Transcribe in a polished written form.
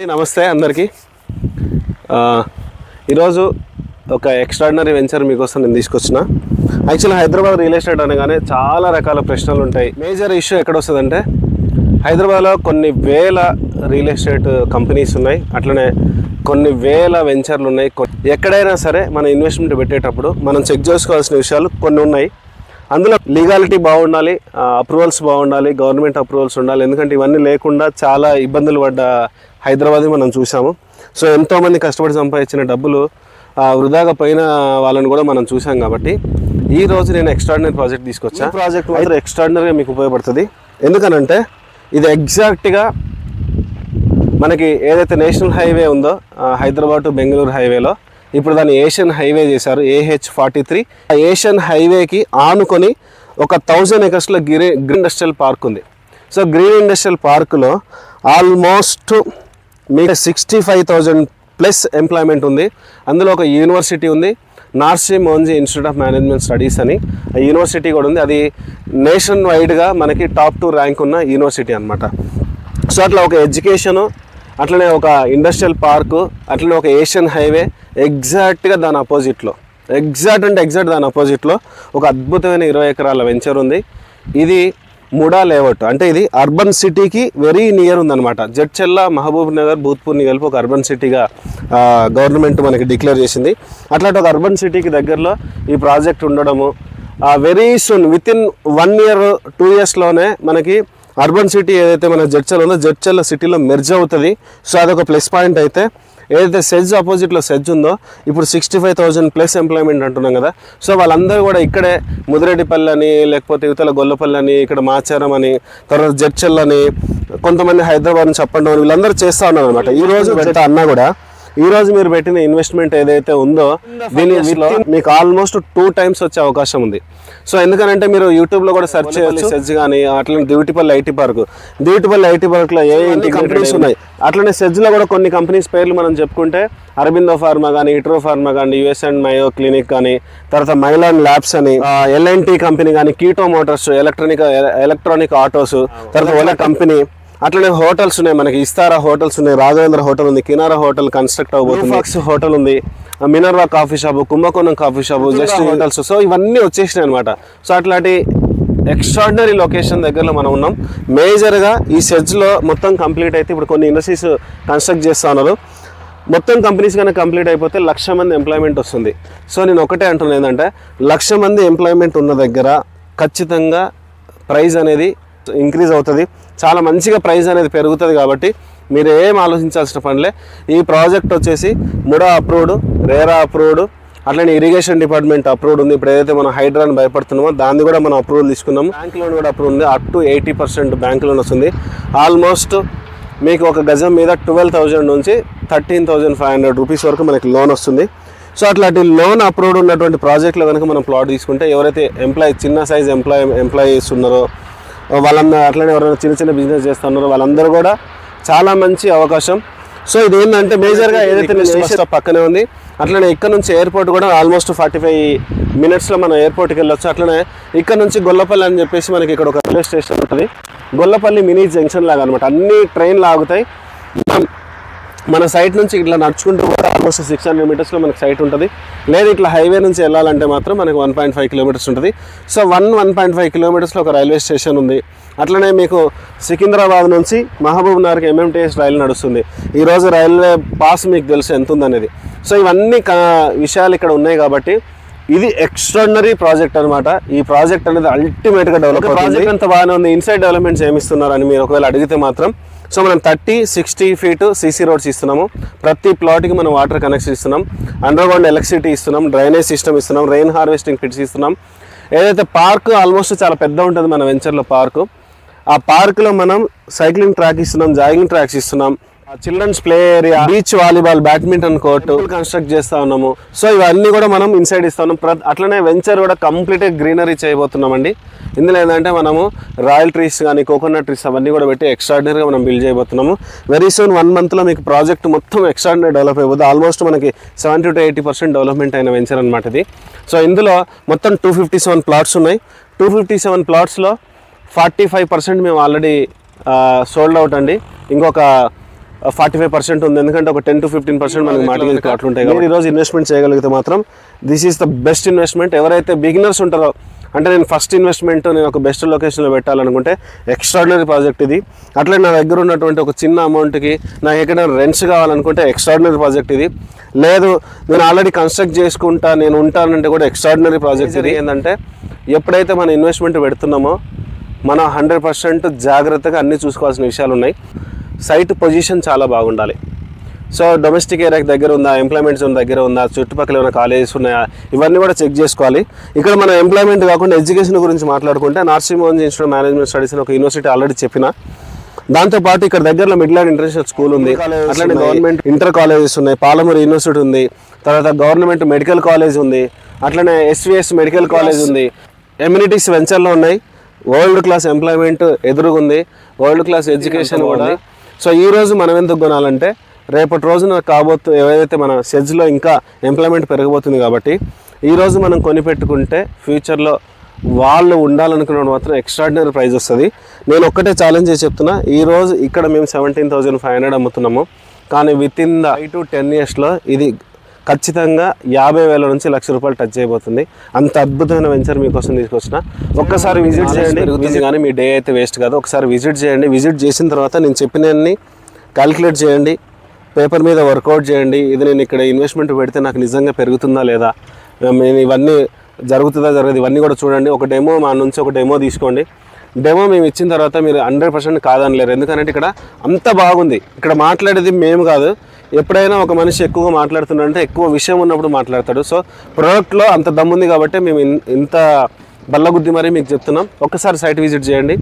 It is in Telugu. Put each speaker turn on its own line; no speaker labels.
నమస్తే అందరికీ ఈరోజు ఒక ఎక్స్ట్రాడినరీ వెంచర్ మీకోసం నేను తీసుకొచ్చిన. యాక్చువల్లీ హైదరాబాద్ రియల్ ఎస్టేట్ అనగానే చాలా రకాల ప్రశ్నలు ఉంటాయి. మేజర్ ఇష్యూ ఎక్కడ వస్తుందంటే హైదరాబాద్లో కొన్ని వేల రియల్ ఎస్టేట్ కంపెనీస్ ఉన్నాయి, అట్లనే కొన్ని వేల వెంచర్లు ఉన్నాయి. ఎక్కడైనా సరే మన ఇన్వెస్ట్మెంట్ పెట్టేటప్పుడు మనం చెక్ చేసుకోవాల్సిన విషయాలు కొన్ని ఉన్నాయి. అందులో లీగాలిటీ బాగుండాలి, అప్రూవల్స్ బాగుండాలి, గవర్నమెంట్ అప్రూవల్స్ ఉండాలి. ఎందుకంటే ఇవన్నీ లేకుండా చాలా ఇబ్బందులు పడ్డ హైదరాబాద్ మనం చూసాము. సో ఎంతోమంది కష్టపడి సంపాదించిన డబ్బులు వృధాగా పోయిన వాళ్ళని కూడా మనం చూసాం. కాబట్టి ఈరోజు నేను ఎక్స్ట్రాడినరీ ప్రాజెక్ట్ తీసుకొచ్చా. ఈ ప్రాజెక్ట్ మాత్రం ఎక్స్ట్రాడినరీగా మీకు ఉపయోగపడుతుంది. ఎందుకనంటే ఇది ఎగ్జాక్ట్గా మనకి ఏదైతే నేషనల్ హైవే ఉందో హైదరాబాద్ టు బెంగళూరు హైవేలో ఇప్పుడు దాన్ని ఏషియన్ హైవే చేశారు, AH43. ఆ ఏషియన్ హైవేకి ఆనుకొని ఒక 1000 acresలో గ్రీన్ ఇండస్ట్రియల్ పార్క్ ఉంది. సో గ్రీన్ ఇండస్ట్రియల్ పార్కులో ఆల్మోస్ట్ మీకు 65,000+ ఎంప్లాయ్మెంట్ ఉంది. అందులో ఒక యూనివర్సిటీ ఉంది, Narsee మోంజీ institute of management studies అని ఆ యూనివర్సిటీ కూడా ఉంది. అది నేషన్ వైడ్గా మనకి టాప్ 2 ర్యాంక్ ఉన్న యూనివర్సిటీ అనమాట. సో అట్లా ఒక ఎడ్యుకేషను, అట్లనే ఒక ఇండస్ట్రియల్ పార్కు, అట్లనే ఒక ఏషియన్ హైవే ఎగ్జాక్ట్గా దాని అపోజిట్లో, ఎగ్జాక్ట్ దాని అపోజిట్లో ఒక అద్భుతమైన 20 ఎకరాల వెంచర్ ఉంది. ఇది ముడా లేఅవుట్, అంటే ఇది అర్బన్ సిటీకి వెరీ నియర్ ఉందన్నమాట. జడ్చెల్ల, మహబూబ్ నగర్, భూత్పూర్ని కలిపి ఒక అర్బన్ సిటీగా గవర్నమెంట్ మనకి డిక్లేర్ చేసింది. అట్లాంటి ఒక అర్బన్ సిటీకి దగ్గరలో ఈ ప్రాజెక్ట్ ఉండడము వెరీ సూన్ వితిన్ 1 year 2 yearsలోనే మనకి అర్బన్ సిటీ ఏదైతే మన జడ్చెల్ ఉందో జడ్చెల్ల సిటీలో మెర్జ్ అవుతుంది. సో అదొక ప్లస్ పాయింట్. అయితే ఏదైతే సెజ్ ఆపోజిట్లో సెజ్ ఉందో ఇప్పుడు 65,000+ ఎంప్లాయ్మెంట్ అంటున్నాం కదా. సో వాళ్ళందరూ కూడా ఇక్కడే ముదిరెడ్డిపల్లి అని, లేకపోతే యువతల గొల్లపల్లి అని, ఇక్కడ మాచారం అని, తర్వాత జడ్చెల్ అని, కొంతమంది హైదరాబాద్ నుంచి చెప్పండి అని వీళ్ళందరూ చేస్తూ ఉన్నారు అనమాట. ఈరోజు అన్నా కూడా ఈరోజు మీరు పెట్టిన ఇన్వెస్ట్మెంట్ ఏదైతే ఉందో దీని మీకు ఆల్మోస్ట్ 2 times వచ్చే అవకాశం ఉంది. సో ఎందుకనంటే మీరు యూట్యూబ్లో కూడా సెర్చ్ చేయొచ్చు. సెజ్ కానీ అట్లనే Divitipalli IT park, Divitipalli IT పార్క్లో ఏ కంపెనీస్ ఉన్నాయి. అట్లనే సెజ్లో కూడా కొన్ని కంపెనీస్ పేర్లు మనం చెప్పుకుంటే అరబిందో ఫార్మా కానీ, ఇట్రో ఫార్మా కానీ, US అండ్ మయో క్లినిక్ కానీ, తర్వాత మైలాన్ ల్యాబ్స్ అని, LNT కంపెనీ కానీ, కీటో మోటార్స్, ఎలక్ట్రానిక్ ఆటోస్, తర్వాత ఓలా కంపెనీ. అట్లనే హోటల్స్ ఉన్నాయి మనకి. ఇస్తారా హోటల్స్ ఉన్నాయి, రాఘవేంద్ర హోటల్ ఉంది, కినారా హోటల్ కన్స్ట్రక్ట్ అవబోతుంది, ఫాక్స్ హోటల్ ఉంది, మినర్వా కాఫీ షాపు, కుంభకోణం coffee shop, just hotels. So ఇవన్నీ వచ్చేసినాయి అనమాట. సో అట్లాంటి ఎక్స్ట్రాడినరీ లొకేషన్ దగ్గరలో మనం ఉన్నాం. మేజర్గా ఈ సెజ్లో మొత్తం కంప్లీట్ అయితే ఇప్పుడు కొన్ని ఇండస్ట్రీస్ కన్స్ట్రక్ట్ చేస్తూ ఉన్నారు. మొత్తం కంపెనీస్ కనుక కంప్లీట్ అయిపోతే 1,00,000 మంది ఎంప్లాయ్మెంట్ వస్తుంది. సో నేను ఒకటే అంటున్నాను ఏంటంటే 1,00,000 మంది ఎంప్లాయ్మెంట్ ఉన్న దగ్గర ఖచ్చితంగా ప్రైస్ అనేది ఇంక్రీజ్ అవుతుంది, చాలా మంచిగా ప్రైస్ అనేది పెరుగుతుంది. కాబట్టి మీరు ఏం ఆలోచించాల్సిన పనిలే. ఈ ప్రాజెక్ట్ వచ్చేసి ముడా అప్రూవ్డ్, రేరా అప్రూవ్డ్, అట్లనే ఇరిగేషన్ డిపార్ట్మెంట్ అప్రూవ్డ్ ఉంది. ఇప్పుడు ఏదైతే మనం హైడ్రాని భయపడుతున్నామో దాన్ని కూడా మనం అప్రూవల్ తీసుకున్నాము. బ్యాంక్ లోన్ కూడా అప్రూవ్ ఉంది, అప్ టు 80% బ్యాంక్ లోన్ వస్తుంది. ఆల్మోస్ట్ మీకు ఒక గజం మీద 12,000 నుంచి 13,500 రూపీస్ వరకు మనకి లోన్ వస్తుంది. సో అట్లాంటి లోన్ అప్రూవ్డ్ ఉన్నటువంటి ప్రాజెక్ట్లో కనుక మనం ప్లాట్ తీసుకుంటే ఎవరైతే చిన్న సైజ్ ఎంప్లాయీస్ ఉన్నారో వాళ్ళందరూ, అట్లనే ఎవరైనా చిన్న బిజినెస్ చేస్తున్నారో వాళ్ళందరూ కూడా చాలా మంచి అవకాశం. సో ఇది ఏంటంటే మేజర్గా ఏదైతే స్టేషన్ పక్కనే ఉంది. అట్లనే ఇక్కడ నుంచి ఎయిర్పోర్ట్ కూడా ఆల్మోస్ట్ 45 minutesలో మనం ఎయిర్పోర్ట్కి వెళ్ళొచ్చు. అట్లనే ఇక్కడ నుంచి గొల్లపల్లి అని చెప్పేసి మనకి ఇక్కడ ఒక రైల్వే స్టేషన్ ఉంటుంది. గొల్లపల్లి మినీ జంక్షన్ లాగా అనమాట. అన్ని ట్రైన్లు ఆగుతాయి. మన సైట్ నుంచి ఇట్లా నడుచుకుంటూ కూడా ఆల్మోస్ట్ 600 meters మనకి సైట్ ఉంటుంది. లేదు ఇట్లా హైవే నుంచి వెళ్ళాలంటే మాత్రం మనకి 1.5 kilometers ఉంటుంది. సో 1.5 kilometers ఒక రైల్వే స్టేషన్ ఉంది. అట్లనే మీకు సికింద్రాబాద్ నుంచి మహబూబ్ నగర్కి MMTS రైలు నడుస్తుంది. ఈరోజు రైల్వే పాస్ మీకు తెలుసు ఎంత ఉందనేది. సో ఇవన్నీ విషయాలు ఇక్కడ ఉన్నాయి. కాబట్టి ఇది ఎక్స్ట్రాడినరీ ప్రాజెక్ట్ అనమాట. ఈ ప్రాజెక్ట్ అనేది అల్టిమేట్గా డెవలప్ ప్రాజెక్ట్ అంతా బాగానే ఉంది. ఇన్సైడ్ డెవలప్మెంట్స్ ఏమి ఇస్తున్నారని మీరు ఒకవేళ అడిగితే మాత్రం, సో మనం 30-60 feet CC రోడ్స్ ఇస్తున్నాము. ప్రతి ప్లాట్కి మనం వాటర్ కనెక్షన్ ఇస్తున్నాం, అండర్గ్రౌండ్ ఎలక్ట్రిసిటీ ఇస్తున్నాం, డ్రైనేజ్ సిస్టమ్ ఇస్తున్నాం, రెయిన్ హార్వెస్టింగ్ పిట్స్ ఇస్తున్నాం. ఏదైతే పార్క్ ఆల్మోస్ట్ చాలా పెద్ద ఉంటుంది మన వెంచర్లో పార్కు. ఆ పార్క్లో మనం సైక్లింగ్ ట్రాక్ ఇస్తున్నాం, జాగింగ్ ట్రాక్స్ ఇస్తున్నాం, children's play area, beach volleyball, badminton court construct చేస్తూ ఉన్నాము. సో ఇవన్నీ కూడా మనం ఇన్సైడ్ ఇస్తా ఉన్నాం. అట్లనే వెంచర్ కూడా కంప్లీట్గా గ్రీనరీ చేయబోతున్నామండి. ఇందులో ఏంటంటే మనము రాయల్ ట్రీస్ కానీ, కోకోనట్ ట్రీస్ అవన్నీ కూడా పెట్టి ఎక్స్ట్రాడినరీగా మనం బిల్డ్ చేయబోతున్నాము. వెరీ సూన్ 1 monthలో మీకు ప్రాజెక్ట్ మొత్తం ఎక్స్ట్రాడినరీ డెవలప్ అయిపోతుంది. ఆల్మోస్ట్ మనకి 70 to 80% డెవలప్మెంట్ అయిన వెంచర్ అనమాట ఇది. సో ఇందులో మొత్తం 257 plots ఉన్నాయి. 257 plotsలో 45% మేము ఆల్రెడీ సోల్డ్ అవుట్ అండి. ఇంకొక 45% ఉంది. ఎందుకంటే ఒక 10 to 15% మనకి మార్కెట్ ప్లాట్లు ఉంటాయి. కాబట్టి ఈరోజు ఇన్వెస్ట్మెంట్ చేయగలిగితే మాత్రం this is the best investment. ఎవరైతే బిగినర్స్ ఉంటారో, అంటే నేను ఫస్ట్ ఇన్వెస్ట్మెంట్ నేను ఒక బెస్ట్ లొకేషన్లో పెట్టాలనుకుంటే ఎక్స్ట్రాడినరీ ప్రాజెక్ట్ ఇది. అట్లే నా దగ్గర ఉన్నటువంటి ఒక చిన్న అమౌంట్కి నాకు ఎక్కడైనా రెంట్స్ కావాలనుకుంటే ఎక్స్ట్రాడినరీ ప్రాజెక్ట్ ఇది. లేదు నేను ఆల్రెడీ కన్స్ట్రక్ట్ చేసుకుంటా నేను ఉంటానంటే కూడా ఎక్స్ట్రాడినరీ ప్రాజెక్ట్ ఇది. ఏంటంటే ఎప్పుడైతే మనం ఇన్వెస్ట్మెంట్ పెడుతున్నామో మనం 100% జాగ్రత్తగా అన్నీ చూసుకోవాల్సిన విషయాలు ఉన్నాయి. సైట్ పొజిషన్ చాలా బాగుండాలి. సో డొమెస్టిక్ ఏరియాకి దగ్గర ఉందా, ఎంప్లాయ్మెంట్ జోన్ దగ్గర ఉందా, చుట్టుపక్కల ఏమైనా కాలేజెస్ ఉన్నాయా, ఇవన్నీ కూడా చెక్ చేసుకోవాలి. ఇక్కడ మనం ఎంప్లాయ్మెంట్ కాకుండా ఎడ్యుకేషన్ గురించి మాట్లాడుకుంటే Narsing Mohan institute of management studies అని ఒక యూనివర్సిటీ ఆల్రెడీ చెప్పిన. దాంతోపాటు ఇక్కడ దగ్గరలో మిడ్లాండ్ ఇంటర్నేషనల్ స్కూల్ ఉంది. అట్లనే గవర్నమెంట్ ఇంటర్ కాలేజెస్ ఉన్నాయి. పాలమూరు యూనివర్సిటీ ఉంది. తర్వాత గవర్నమెంట్ మెడికల్ కాలేజ్ ఉంది. అట్లనే ఎస్విఎస్ మెడికల్ కాలేజ్ ఉంది. ఎమ్యూనిటీస్ వెంచర్లో ఉన్నాయి. వరల్డ్ క్లాస్ ఎంప్లాయ్మెంట్ ఎదురుగుంది. వరల్డ్ క్లాస్ ఎడ్యుకేషన్ కూడా. సో ఈరోజు మనం ఎందుకు కొనాలంటే రేపటి రోజున ఏదైతే మన సెజ్లో ఇంకా ఎంప్లాయ్మెంట్ పెరగబోతుంది కాబట్టి ఈరోజు మనం కొనిపెట్టుకుంటే ఫ్యూచర్లో వాళ్ళు ఉండాలనుకున్న మాత్రం ఎక్స్ట్రాడినరీ ప్రైస్ వస్తుంది. నేను ఒక్కటే ఛాలెంజ్ చేసి చెప్తున్నా, ఈరోజు ఇక్కడ మేము 17,500 అమ్ముతున్నాము. కానీ విత్ ఇన్ ద 5 to 10 yearsలో ఇది ఖచ్చితంగా 50,000 నుంచి ₹1,00,000 టచ్ అయిపోతుంది. అంత అద్భుతమైన వెంచర్ మీకోసం తీసుకొచ్చిన. ఒక్కసారి విజిట్ చేయండి, కానీ మీ డే అయితే వేస్ట్ కాదు. ఒకసారి విజిట్ చేయండి. విజిట్ చేసిన తర్వాత నేను చెప్పినవన్నీ క్యాలిక్యులేట్ చేయండి, పేపర్ మీద వర్కౌట్ చేయండి. ఇది నేను ఇక్కడ ఇన్వెస్ట్మెంట్ పెడితే నాకు నిజంగా పెరుగుతుందా లేదా, నేను ఇవన్నీ జరుగుతుందా జరగదు, ఇవన్నీ కూడా చూడండి. ఒక డెమో మా నుంచి ఒక డెమో తీసుకోండి. డెమో మేము ఇచ్చిన తర్వాత మీరు 100% కాదనలేరు. ఎందుకంటే ఇక్కడ అంత బాగుంది. ఇక్కడ మాట్లాడేది మేము కాదు. ఎప్పుడైనా ఒక మనిషి ఎక్కువగా మాట్లాడుతున్నాడంటే ఎక్కువ విషయం ఉన్నప్పుడు మాట్లాడతాడు. సో ప్రోడక్ట్లో అంత దమ్ముంది కాబట్టి మేము ఇంత బల్లగుద్ది మరీ మీకు చెప్తున్నాం. ఒక్కసారి సైట్ విజిట్ చేయండి.